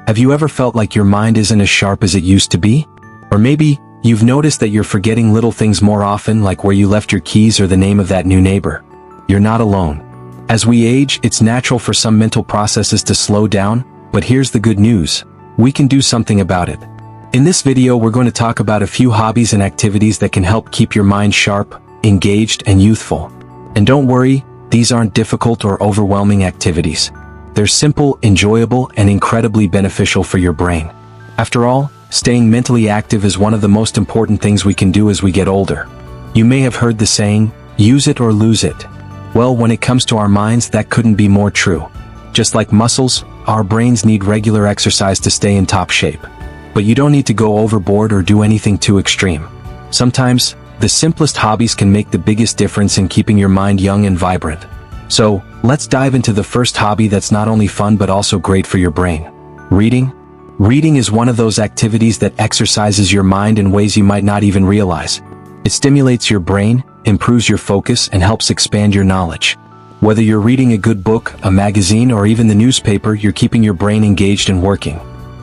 Have you ever felt like your mind isn't as sharp as it used to be? Or maybe you've noticed that you're forgetting little things more often, like where you left your keys or the name of that new neighbor. You're not alone. As we age, it's natural for some mental processes to slow down, but here's the good news. We can do something about it. In this video, we're going to talk about a few hobbies and activities that can help keep your mind sharp, engaged, and youthful. And don't worry, these aren't difficult or overwhelming activities. They're simple, enjoyable, and incredibly beneficial for your brain. After all, staying mentally active is one of the most important things we can do as we get older. You may have heard the saying, use it or lose it. Well, when it comes to our minds, that couldn't be more true. Just like muscles, our brains need regular exercise to stay in top shape. But you don't need to go overboard or do anything too extreme. Sometimes, the simplest hobbies can make the biggest difference in keeping your mind young and vibrant. So, let's dive into the first hobby that's not only fun but also great for your brain. Reading. Reading is one of those activities that exercises your mind in ways you might not even realize. It stimulates your brain, improves your focus, and helps expand your knowledge. Whether you're reading a good book, a magazine, or even the newspaper, you're keeping your brain engaged and working.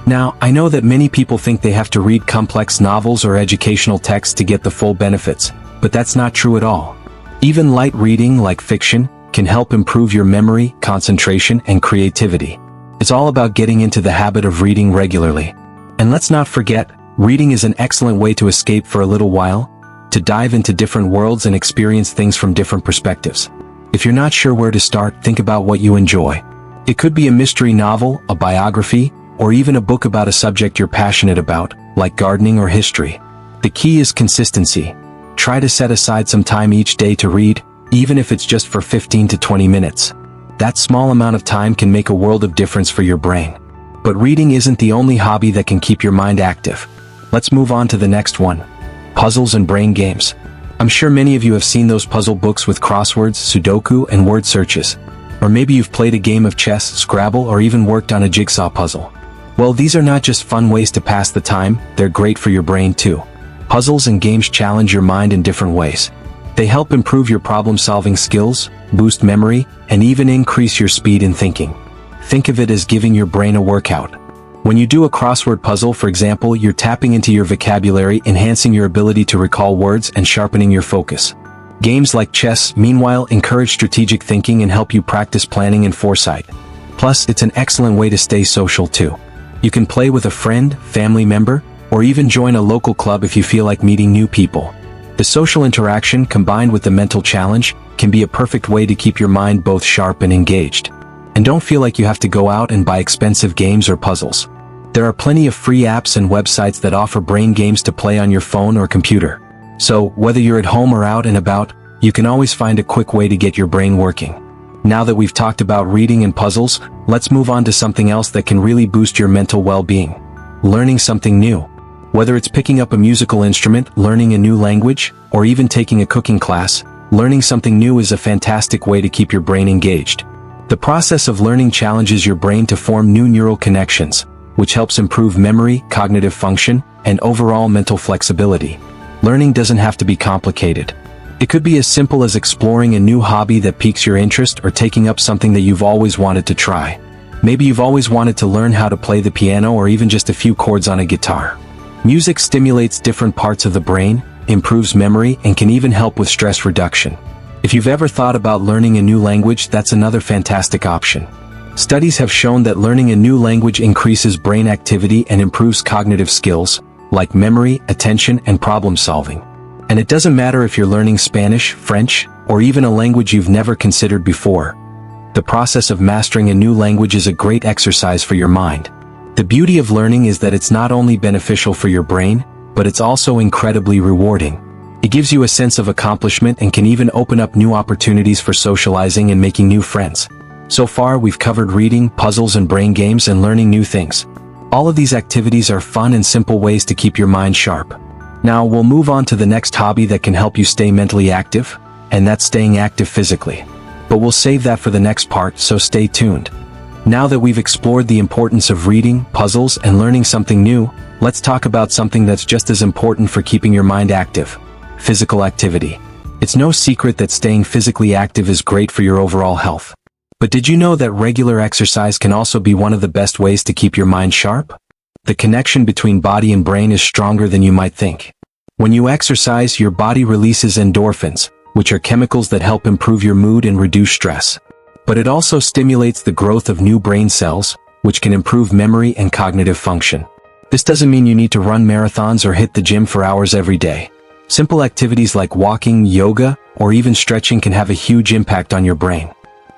Now, I know that many people think they have to read complex novels or educational texts to get the full benefits, but that's not true at all. Even light reading, like fiction, can help improve your memory, concentration, and creativity. It's all about getting into the habit of reading regularly. And let's not forget, reading is an excellent way to escape for a little while, to dive into different worlds and experience things from different perspectives. If you're not sure where to start, think about what you enjoy. It could be a mystery novel, a biography, or even a book about a subject you're passionate about, like gardening or history. The key is consistency. Try to set aside some time each day to read, even if it's just for 15 to 20 minutes. That small amount of time can make a world of difference for your brain. But reading isn't the only hobby that can keep your mind active. Let's move on to the next one. Puzzles and brain games. I'm sure many of you have seen those puzzle books with crosswords, Sudoku, and word searches. Or maybe you've played a game of chess, Scrabble, or even worked on a jigsaw puzzle. Well, these are not just fun ways to pass the time, they're great for your brain too. Puzzles and games challenge your mind in different ways. They help improve your problem-solving skills, boost memory, and even increase your speed in thinking. Think of it as giving your brain a workout. When you do a crossword puzzle, for example, you're tapping into your vocabulary, enhancing your ability to recall words, and sharpening your focus. Games like chess, meanwhile, encourage strategic thinking and help you practice planning and foresight. Plus, it's an excellent way to stay social too. You can play with a friend, family member, or even join a local club if you feel like meeting new people. The social interaction, combined with the mental challenge, can be a perfect way to keep your mind both sharp and engaged. And don't feel like you have to go out and buy expensive games or puzzles. There are plenty of free apps and websites that offer brain games to play on your phone or computer. So, whether you're at home or out and about, you can always find a quick way to get your brain working. Now that we've talked about reading and puzzles, let's move on to something else that can really boost your mental well-being. Learning something new. Whether it's picking up a musical instrument, learning a new language, or even taking a cooking class, learning something new is a fantastic way to keep your brain engaged. The process of learning challenges your brain to form new neural connections, which helps improve memory, cognitive function, and overall mental flexibility. Learning doesn't have to be complicated. It could be as simple as exploring a new hobby that piques your interest or taking up something that you've always wanted to try. Maybe you've always wanted to learn how to play the piano or even just a few chords on a guitar. Music stimulates different parts of the brain, improves memory, and can even help with stress reduction. If you've ever thought about learning a new language, that's another fantastic option. Studies have shown that learning a new language increases brain activity and improves cognitive skills, like memory, attention, and problem solving. And it doesn't matter if you're learning Spanish, French, or even a language you've never considered before. The process of mastering a new language is a great exercise for your mind. The beauty of learning is that it's not only beneficial for your brain, but it's also incredibly rewarding. It gives you a sense of accomplishment and can even open up new opportunities for socializing and making new friends. So far, we've covered reading, puzzles, and brain games, and learning new things. All of these activities are fun and simple ways to keep your mind sharp. Now, we'll move on to the next hobby that can help you stay mentally active, and that's staying active physically. But we'll save that for the next part, so stay tuned. Now that we've explored the importance of reading, puzzles, and learning something new, let's talk about something that's just as important for keeping your mind active: physical activity. It's no secret that staying physically active is great for your overall health. But did you know that regular exercise can also be one of the best ways to keep your mind sharp? The connection between body and brain is stronger than you might think. When you exercise, your body releases endorphins, which are chemicals that help improve your mood and reduce stress. But it also stimulates the growth of new brain cells, which can improve memory and cognitive function. This doesn't mean you need to run marathons or hit the gym for hours every day. Simple activities like walking, yoga, or even stretching can have a huge impact on your brain.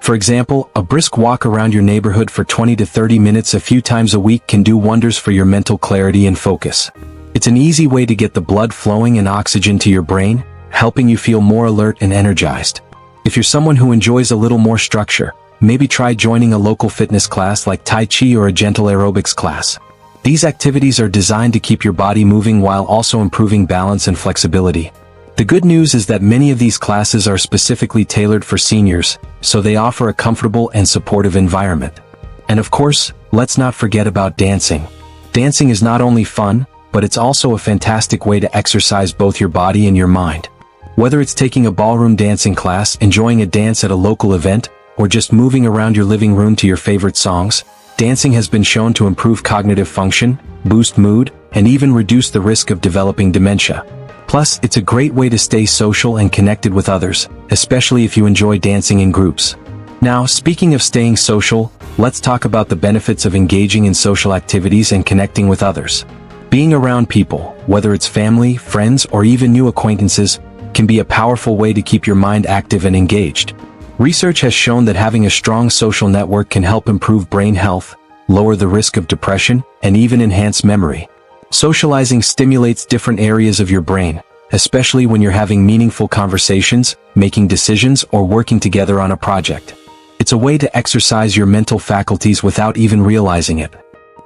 For example, a brisk walk around your neighborhood for 20 to 30 minutes a few times a week can do wonders for your mental clarity and focus. It's an easy way to get the blood flowing and oxygen to your brain, helping you feel more alert and energized. If you're someone who enjoys a little more structure, maybe try joining a local fitness class like Tai Chi or a gentle aerobics class. These activities are designed to keep your body moving while also improving balance and flexibility. The good news is that many of these classes are specifically tailored for seniors, so they offer a comfortable and supportive environment. And of course, let's not forget about dancing. Dancing is not only fun, but it's also a fantastic way to exercise both your body and your mind. Whether it's taking a ballroom dancing class, enjoying a dance at a local event, or just moving around your living room to your favorite songs, dancing has been shown to improve cognitive function, boost mood, and even reduce the risk of developing dementia. Plus, it's a great way to stay social and connected with others, especially if you enjoy dancing in groups. Now, speaking of staying social, let's talk about the benefits of engaging in social activities and connecting with others. Being around people, whether it's family, friends, or even new acquaintances, can be a powerful way to keep your mind active and engaged. Research has shown that having a strong social network can help improve brain health, lower the risk of depression, and even enhance memory. Socializing stimulates different areas of your brain, especially when you're having meaningful conversations, making decisions, or working together on a project. It's a way to exercise your mental faculties without even realizing it.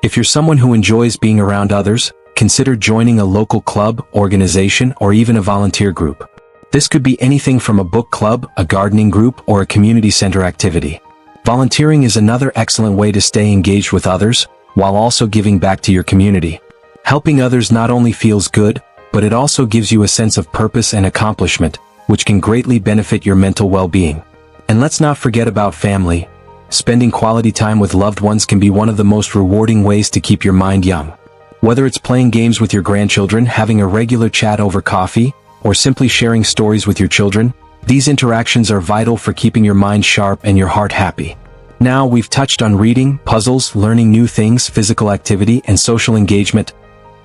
If you're someone who enjoys being around others, consider joining a local club, organization, or even a volunteer group. This could be anything from a book club, a gardening group, or a community center activity. Volunteering is another excellent way to stay engaged with others, while also giving back to your community. Helping others not only feels good, but it also gives you a sense of purpose and accomplishment, which can greatly benefit your mental well-being. And let's not forget about family. Spending quality time with loved ones can be one of the most rewarding ways to keep your mind young. Whether it's playing games with your grandchildren, having a regular chat over coffee, or simply sharing stories with your children, these interactions are vital for keeping your mind sharp and your heart happy. Now, we've touched on reading, puzzles, learning new things, physical activity, and social engagement,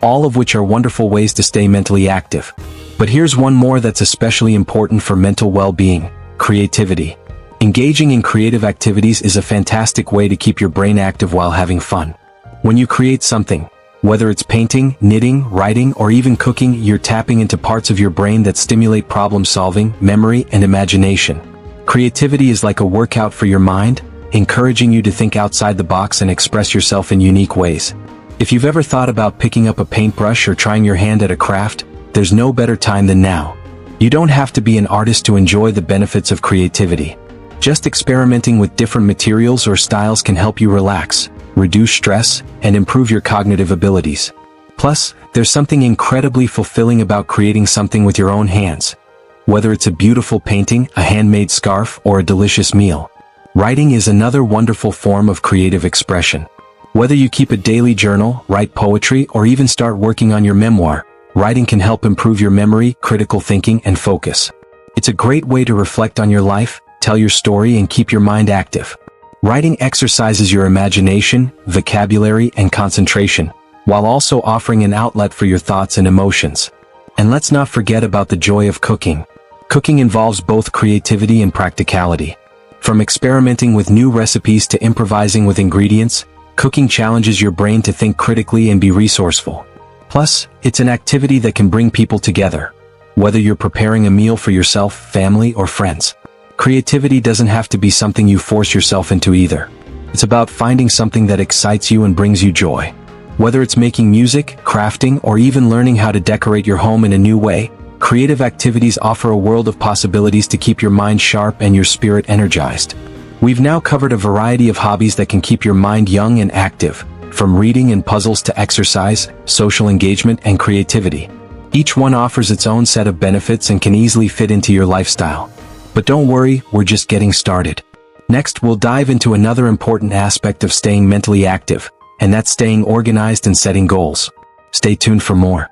all of which are wonderful ways to stay mentally active. But here's one more that's especially important for mental well-being: creativity. Engaging in creative activities is a fantastic way to keep your brain active while having fun. When you create something, whether it's painting, knitting, writing, or even cooking, you're tapping into parts of your brain that stimulate problem-solving, memory, and imagination. Creativity is like a workout for your mind, encouraging you to think outside the box and express yourself in unique ways. If you've ever thought about picking up a paintbrush or trying your hand at a craft, there's no better time than now. You don't have to be an artist to enjoy the benefits of creativity. Just experimenting with different materials or styles can help you relax, reduce stress, and improve your cognitive abilities. Plus, there's something incredibly fulfilling about creating something with your own hands. Whether it's a beautiful painting, a handmade scarf, or a delicious meal. Writing is another wonderful form of creative expression. Whether you keep a daily journal, write poetry, or even start working on your memoir, writing can help improve your memory, critical thinking, and focus. It's a great way to reflect on your life, tell your story, and keep your mind active. Writing exercises your imagination, vocabulary, and concentration, while also offering an outlet for your thoughts and emotions. And let's not forget about the joy of cooking. Cooking involves both creativity and practicality. From experimenting with new recipes to improvising with ingredients, cooking challenges your brain to think critically and be resourceful. Plus, it's an activity that can bring people together, whether you're preparing a meal for yourself, family, or friends. Creativity doesn't have to be something you force yourself into either. It's about finding something that excites you and brings you joy. Whether it's making music, crafting, or even learning how to decorate your home in a new way, creative activities offer a world of possibilities to keep your mind sharp and your spirit energized. We've now covered a variety of hobbies that can keep your mind young and active, from reading and puzzles to exercise, social engagement, and creativity. Each one offers its own set of benefits and can easily fit into your lifestyle. But don't worry, we're just getting started. Next, we'll dive into another important aspect of staying mentally active, and that's staying organized and setting goals. Stay tuned for more.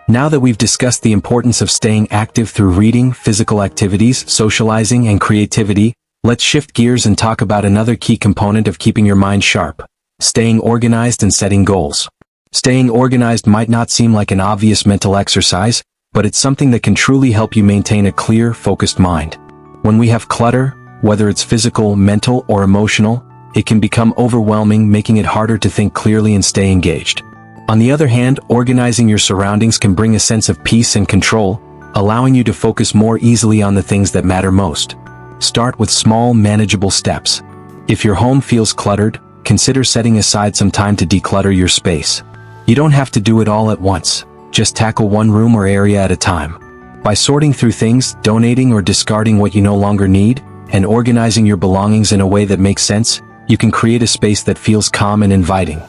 Now that we've discussed the importance of staying active through reading, physical activities, socializing, and creativity, let's shift gears and talk about another key component of keeping your mind sharp: staying organized and setting goals. Staying organized might not seem like an obvious mental exercise, but it's something that can truly help you maintain a clear, focused mind. When we have clutter, whether it's physical, mental, or emotional, it can become overwhelming, making it harder to think clearly and stay engaged. On the other hand, organizing your surroundings can bring a sense of peace and control, allowing you to focus more easily on the things that matter most. Start with small, manageable steps. If your home feels cluttered, consider setting aside some time to declutter your space. You don't have to do it all at once. Just tackle one room or area at a time. By sorting through things, donating or discarding what you no longer need, and organizing your belongings in a way that makes sense, you can create a space that feels calm and inviting.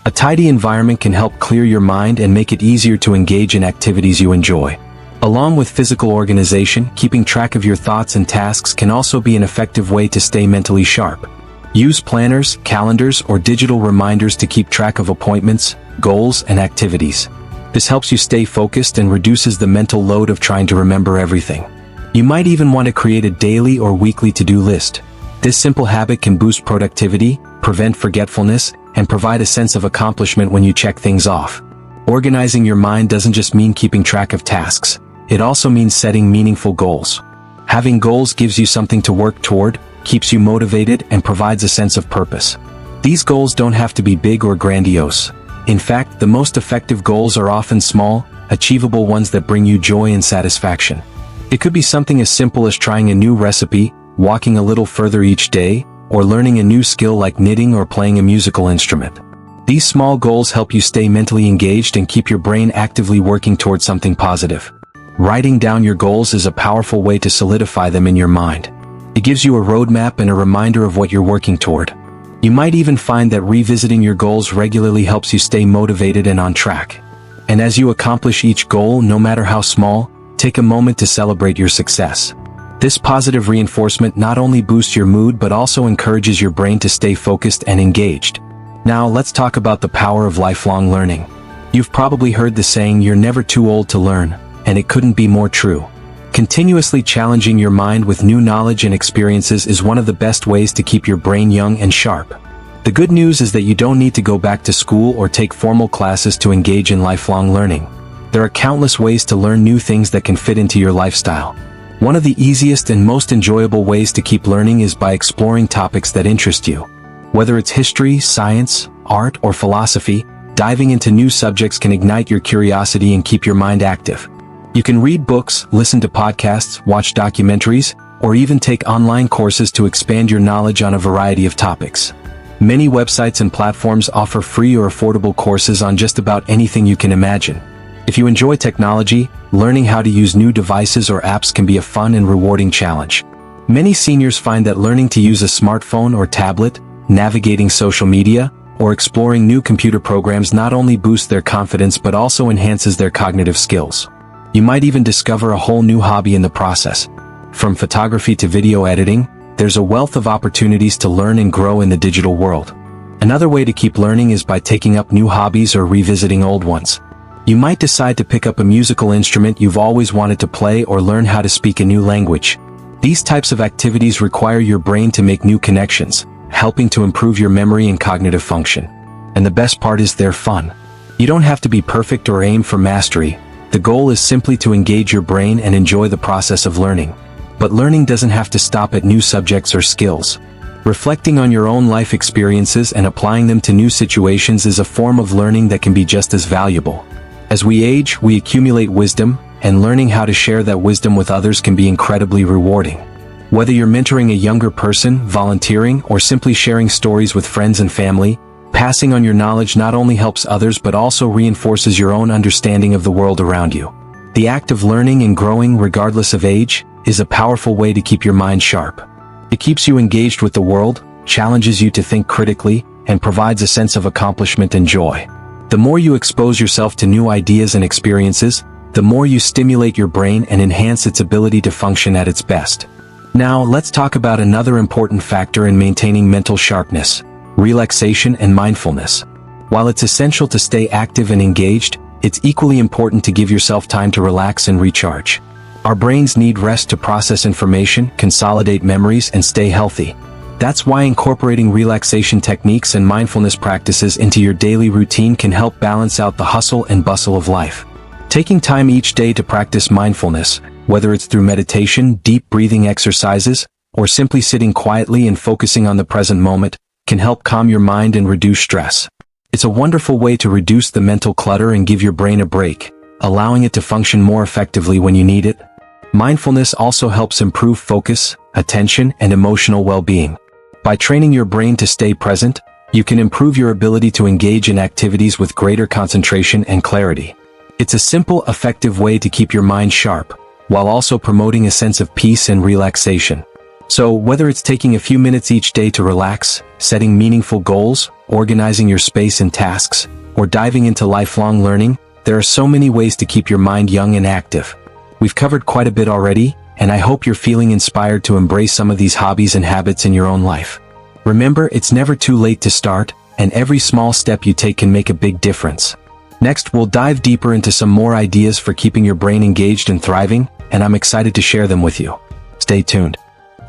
A tidy environment can help clear your mind and make it easier to engage in activities you enjoy. Along with physical organization, keeping track of your thoughts and tasks can also be an effective way to stay mentally sharp. Use planners, calendars, or digital reminders to keep track of appointments, goals, and activities. This helps you stay focused and reduces the mental load of trying to remember everything. You might even want to create a daily or weekly to-do list. This simple habit can boost productivity, prevent forgetfulness, and provide a sense of accomplishment when you check things off. Organizing your mind doesn't just mean keeping track of tasks. It also means setting meaningful goals. Having goals gives you something to work toward, keeps you motivated, and provides a sense of purpose. These goals don't have to be big or grandiose. In fact, the most effective goals are often small, achievable ones that bring you joy and satisfaction. It could be something as simple as trying a new recipe, walking a little further each day, or learning a new skill like knitting or playing a musical instrument. These small goals help you stay mentally engaged and keep your brain actively working towards something positive. Writing down your goals is a powerful way to solidify them in your mind. It gives you a roadmap and a reminder of what you're working toward. You might even find that revisiting your goals regularly helps you stay motivated and on track. And as you accomplish each goal, no matter how small, take a moment to celebrate your success. This positive reinforcement not only boosts your mood but also encourages your brain to stay focused and engaged. Now let's talk about the power of lifelong learning. You've probably heard the saying, "You're never too old to learn," and it couldn't be more true. Continuously challenging your mind with new knowledge and experiences is one of the best ways to keep your brain young and sharp. The good news is that you don't need to go back to school or take formal classes to engage in lifelong learning. There are countless ways to learn new things that can fit into your lifestyle. One of the easiest and most enjoyable ways to keep learning is by exploring topics that interest you. Whether it's history, science, art, or philosophy, diving into new subjects can ignite your curiosity and keep your mind active. You can read books, listen to podcasts, watch documentaries, or even take online courses to expand your knowledge on a variety of topics. Many websites and platforms offer free or affordable courses on just about anything you can imagine. If you enjoy technology, learning how to use new devices or apps can be a fun and rewarding challenge. Many seniors find that learning to use a smartphone or tablet, navigating social media, or exploring new computer programs not only boosts their confidence but also enhances their cognitive skills. You might even discover a whole new hobby in the process. From photography to video editing, there's a wealth of opportunities to learn and grow in the digital world. Another way to keep learning is by taking up new hobbies or revisiting old ones. You might decide to pick up a musical instrument you've always wanted to play or learn how to speak a new language. These types of activities require your brain to make new connections, helping to improve your memory and cognitive function. And the best part is they're fun. You don't have to be perfect or aim for mastery. The goal is simply to engage your brain and enjoy the process of learning. But learning doesn't have to stop at new subjects or skills. Reflecting on your own life experiences and applying them to new situations is a form of learning that can be just as valuable. As we age, we accumulate wisdom, and learning how to share that wisdom with others can be incredibly rewarding. Whether you're mentoring a younger person, volunteering, or simply sharing stories with friends and family, passing on your knowledge not only helps others but also reinforces your own understanding of the world around you. The act of learning and growing, regardless of age, is a powerful way to keep your mind sharp. It keeps you engaged with the world, challenges you to think critically, and provides a sense of accomplishment and joy. The more you expose yourself to new ideas and experiences, the more you stimulate your brain and enhance its ability to function at its best. Now, let's talk about another important factor in maintaining mental sharpness: relaxation and mindfulness. While it's essential to stay active and engaged, it's equally important to give yourself time to relax and recharge. Our brains need rest to process information, consolidate memories, and stay healthy. That's why incorporating relaxation techniques and mindfulness practices into your daily routine can help balance out the hustle and bustle of life. Taking time each day to practice mindfulness, whether it's through meditation, deep breathing exercises, or simply sitting quietly and focusing on the present moment, can help calm your mind and reduce stress. It's a wonderful way to reduce the mental clutter and give your brain a break, allowing it to function more effectively when you need it. Mindfulness also helps improve focus, attention, and emotional well-being. By training your brain to stay present, you can improve your ability to engage in activities with greater concentration and clarity. It's a simple, effective way to keep your mind sharp, while also promoting a sense of peace and relaxation. So, whether it's taking a few minutes each day to relax, setting meaningful goals, organizing your space and tasks, or diving into lifelong learning, there are so many ways to keep your mind young and active. We've covered quite a bit already, and I hope you're feeling inspired to embrace some of these hobbies and habits in your own life. Remember, it's never too late to start, and every small step you take can make a big difference. Next, we'll dive deeper into some more ideas for keeping your brain engaged and thriving, and I'm excited to share them with you. Stay tuned.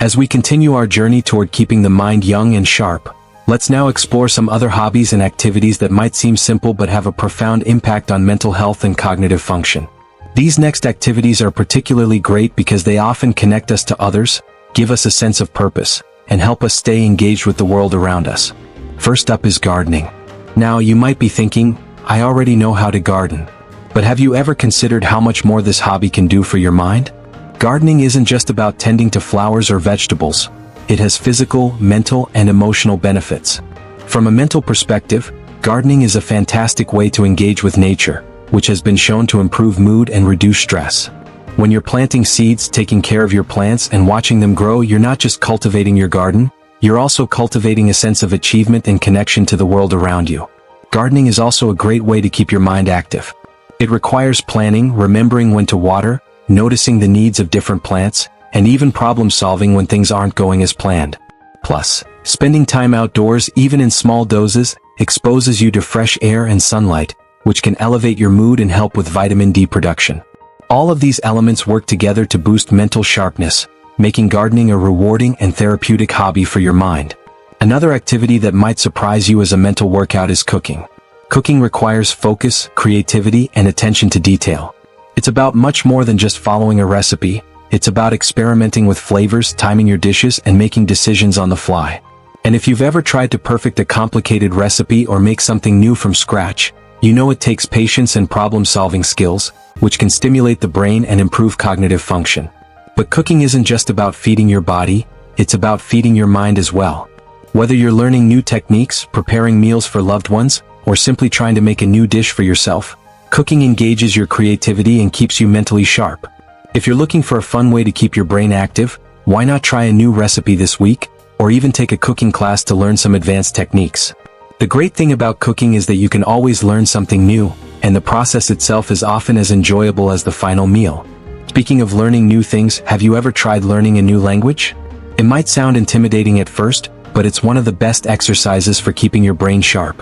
As we continue our journey toward keeping the mind young and sharp, let's now explore some other hobbies and activities that might seem simple but have a profound impact on mental health and cognitive function. These next activities are particularly great because they often connect us to others, give us a sense of purpose, and help us stay engaged with the world around us. First up is gardening. Now, you might be thinking, I already know how to garden. But have you ever considered how much more this hobby can do for your mind? Gardening isn't just about tending to flowers or vegetables. It has physical, mental, and emotional benefits. From a mental perspective, gardening is a fantastic way to engage with nature, which has been shown to improve mood and reduce stress. When you're planting seeds, taking care of your plants, and watching them grow, you're not just cultivating your garden, you're also cultivating a sense of achievement and connection to the world around you. Gardening is also a great way to keep your mind active. It requires planning, remembering when to water, noticing the needs of different plants, and even problem-solving when things aren't going as planned. Plus, spending time outdoors, even in small doses, exposes you to fresh air and sunlight, which can elevate your mood and help with vitamin D production. All of these elements work together to boost mental sharpness, making gardening a rewarding and therapeutic hobby for your mind. Another activity that might surprise you as a mental workout is cooking. Cooking requires focus, creativity, and attention to detail. It's about much more than just following a recipe. It's about experimenting with flavors, timing your dishes, and making decisions on the fly. And if you've ever tried to perfect a complicated recipe or make something new from scratch, you know it takes patience and problem-solving skills, which can stimulate the brain and improve cognitive function. But cooking isn't just about feeding your body, it's about feeding your mind as well. Whether you're learning new techniques, preparing meals for loved ones, or simply trying to make a new dish for yourself, cooking engages your creativity and keeps you mentally sharp. If you're looking for a fun way to keep your brain active, why not try a new recipe this week, or even take a cooking class to learn some advanced techniques? The great thing about cooking is that you can always learn something new, and the process itself is often as enjoyable as the final meal. Speaking of learning new things, have you ever tried learning a new language? It might sound intimidating at first, but it's one of the best exercises for keeping your brain sharp.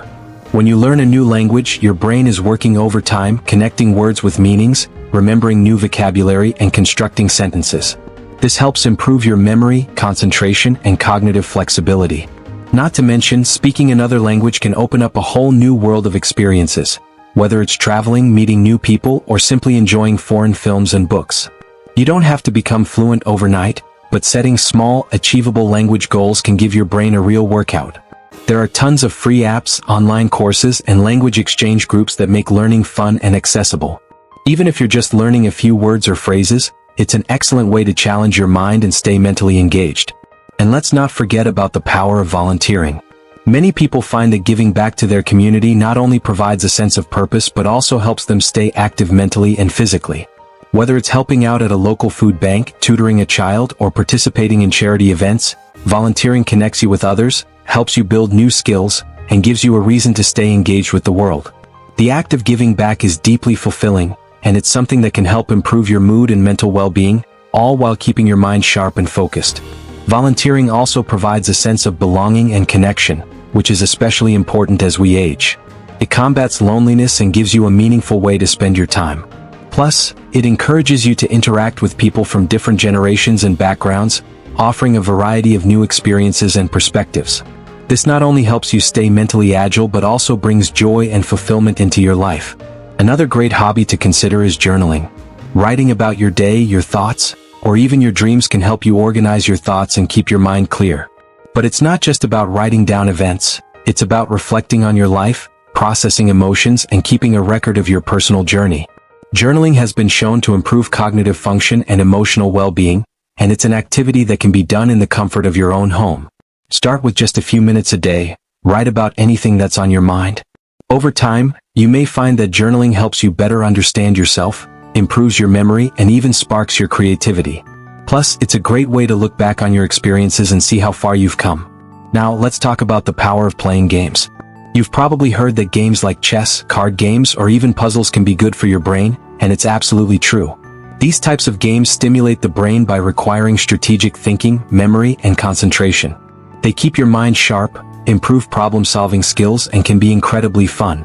When you learn a new language, your brain is working overtime, connecting words with meanings, remembering new vocabulary, and constructing sentences. This helps improve your memory, concentration, and cognitive flexibility. Not to mention, speaking another language can open up a whole new world of experiences, whether it's traveling, meeting new people, or simply enjoying foreign films and books. You don't have to become fluent overnight, but setting small, achievable language goals can give your brain a real workout. There are tons of free apps, online courses, and language exchange groups that make learning fun and accessible. Even if you're just learning a few words or phrases, it's an excellent way to challenge your mind and stay mentally engaged. And let's not forget about the power of volunteering. Many people find that giving back to their community not only provides a sense of purpose but also helps them stay active mentally and physically. Whether it's helping out at a local food bank, tutoring a child, or participating in charity events, volunteering connects you with others, helps you build new skills, and gives you a reason to stay engaged with the world. The act of giving back is deeply fulfilling, and it's something that can help improve your mood and mental well-being, all while keeping your mind sharp and focused. Volunteering also provides a sense of belonging and connection, which is especially important as we age. It combats loneliness and gives you a meaningful way to spend your time. Plus, it encourages you to interact with people from different generations and backgrounds, offering a variety of new experiences and perspectives. This not only helps you stay mentally agile but also brings joy and fulfillment into your life. Another great hobby to consider is journaling. Writing about your day, your thoughts, or even your dreams can help you organize your thoughts and keep your mind clear. But it's not just about writing down events, it's about reflecting on your life, processing emotions, and keeping a record of your personal journey. Journaling has been shown to improve cognitive function and emotional well-being, and it's an activity that can be done in the comfort of your own home. Start with just a few minutes a day, write about anything that's on your mind. Over time, you may find that journaling helps you better understand yourself, improves your memory, and even sparks your creativity. Plus, it's a great way to look back on your experiences and see how far you've come. Now, let's talk about the power of playing games. You've probably heard that games like chess, card games, or even puzzles can be good for your brain, and it's absolutely true. These types of games stimulate the brain by requiring strategic thinking, memory, and concentration. They keep your mind sharp, improve problem-solving skills, and can be incredibly fun.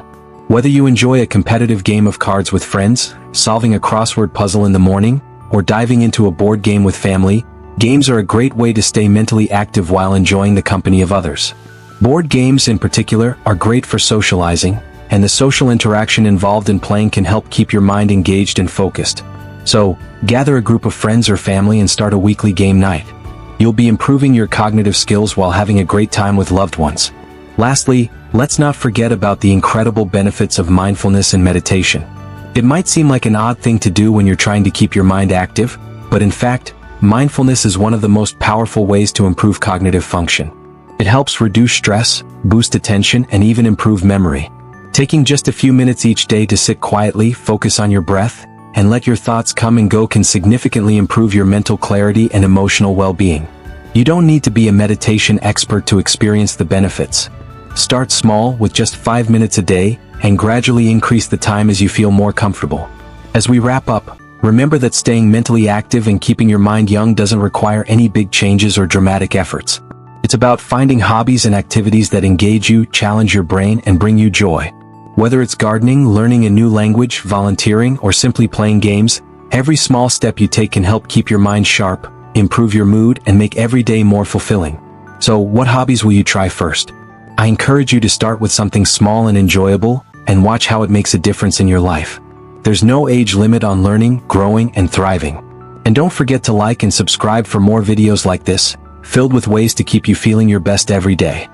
Whether you enjoy a competitive game of cards with friends, solving a crossword puzzle in the morning, or diving into a board game with family, games are a great way to stay mentally active while enjoying the company of others. Board games in particular are great for socializing, and the social interaction involved in playing can help keep your mind engaged and focused. So, gather a group of friends or family and start a weekly game night. You'll be improving your cognitive skills while having a great time with loved ones. Lastly, let's not forget about the incredible benefits of mindfulness and meditation. It might seem like an odd thing to do when you're trying to keep your mind active, but in fact, mindfulness is one of the most powerful ways to improve cognitive function. It helps reduce stress, boost attention, and even improve memory. Taking just a few minutes each day to sit quietly, focus on your breath, and let your thoughts come and go can significantly improve your mental clarity and emotional well-being. You don't need to be a meditation expert to experience the benefits. Start small with just 5 minutes a day, and gradually increase the time as you feel more comfortable. As we wrap up, remember that staying mentally active and keeping your mind young doesn't require any big changes or dramatic efforts. It's about finding hobbies and activities that engage you, challenge your brain, and bring you joy. Whether it's gardening, learning a new language, volunteering, or simply playing games, every small step you take can help keep your mind sharp, improve your mood, and make every day more fulfilling. So, what hobbies will you try first? I encourage you to start with something small and enjoyable, and watch how it makes a difference in your life. There's no age limit on learning, growing, and thriving. And don't forget to like and subscribe for more videos like this, filled with ways to keep you feeling your best every day.